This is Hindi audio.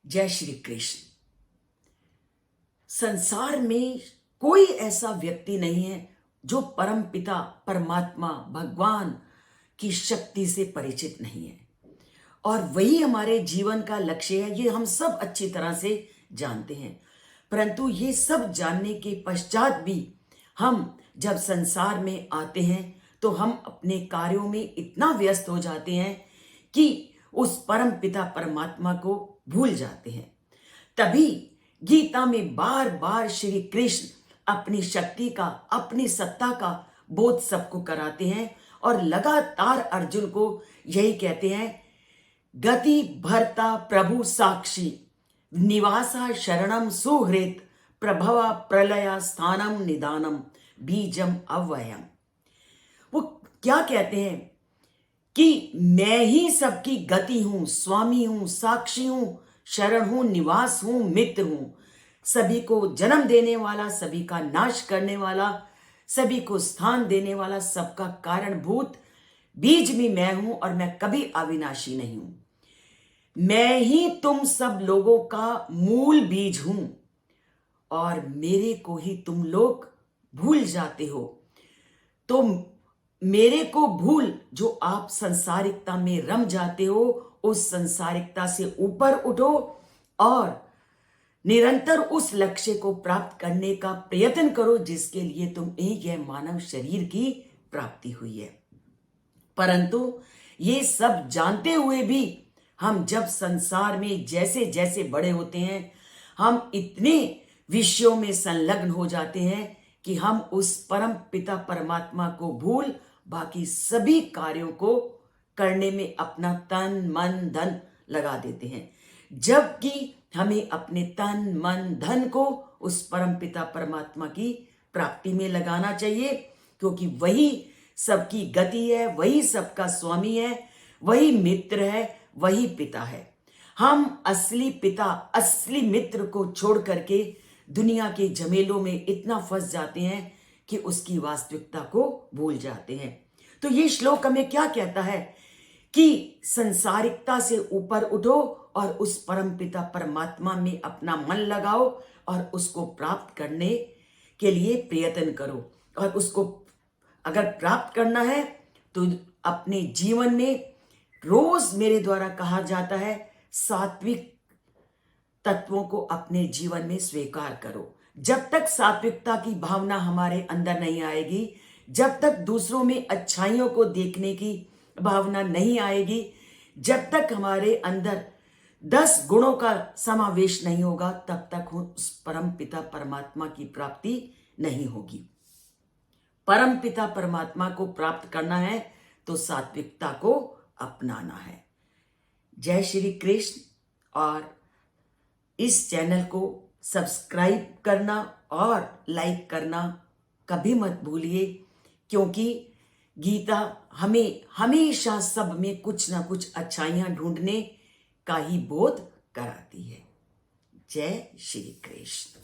जय श्री कृष्ण। संसार में कोई ऐसा व्यक्ति नहीं है जो परम पिता परमात्मा भगवान की शक्ति से परिचित नहीं है, और वही हमारे जीवन का लक्ष्य है। ये हम सब अच्छी तरह से जानते हैं, परंतु ये सब जानने के पश्चात भी हम जब संसार में आते हैं तो हम अपने कार्यों में इतना व्यस्त हो जाते हैं कि उस परम पिता परमात्मा को भूल जाते हैं। तभी गीता में बार बार श्री कृष्ण अपनी शक्ति का, अपनी सत्ता का बोध सबको कराते हैं और लगातार अर्जुन को यही कहते हैं, गति भर्ता प्रभु साक्षी निवासा शरणम सुहृत प्रभवा प्रलया स्थानम निदानम बीजम अव्ययम। वो क्या कहते हैं कि मैं ही सबकी गति हूं, स्वामी हूं, साक्षी हूं, शरण हूं, निवास हूं, मित्र हूं, सभी को जन्म देने वाला, सभी का नाश करने वाला, सभी को स्थान देने वाला, सबका कारणभूत बीज भी मैं हूं और मैं कभी अविनाशी नहीं हूं। मैं ही तुम सब लोगों का मूल बीज हूं और मेरे को ही तुम लोग भूल जाते हो। तो मेरे को भूल जो आप संसारिकता में रम जाते हो, उस संसारिकता से ऊपर उठो और निरंतर उस लक्ष्य को प्राप्त करने का प्रयत्न करो जिसके लिए तुम्हें यह मानव शरीर की प्राप्ति हुई है। परंतु ये सब जानते हुए भी हम जब संसार में जैसे जैसे बड़े होते हैं, हम इतने विषयों में संलग्न हो जाते हैं कि हम उस परम पिता परमात्मा को भूल बाकी सभी कार्यों को करने में अपना तन मन धन लगा देते हैं, जबकि हमें अपने तन मन धन को उस परम पिता परमात्मा की प्राप्ति में लगाना चाहिए, क्योंकि वही सबकी गति है, वही सबका स्वामी है, वही मित्र है, वही पिता है। हम असली पिता, असली मित्र को छोड़ करके दुनिया के झमेलों में इतना फंस जाते हैं कि उसकी वास्तविकता को भूल जाते हैं। तो ये श्लोक हमें क्या कहता है कि संसारिकता से ऊपर उठो और उस परम पिता परमात्मा में अपना मन लगाओ और उसको प्राप्त करने के लिए प्रयत्न करो। और उसको अगर प्राप्त करना है तो अपने जीवन में रोज मेरे द्वारा कहा जाता है, सात्विक तत्वों को अपने जीवन में स्वीकार करो। जब तक सात्विकता की भावना हमारे अंदर नहीं आएगी, जब तक दूसरों में अच्छाइयों को देखने की भावना नहीं आएगी, जब तक हमारे अंदर 10 गुणों का समावेश नहीं होगा, तब तक उस परम पिता परमात्मा की प्राप्ति नहीं होगी। परम पिता परमात्मा को प्राप्त करना है तो सात्विकता को अपनाना है। जय श्री कृष्ण। और इस चैनल को सब्सक्राइब करना और लाइक करना कभी मत भूलिए, क्योंकि गीता हमें हमेशा सब में कुछ ना कुछ अच्छाइयां ढूंढने का ही बोध कराती है। जय श्री कृष्ण।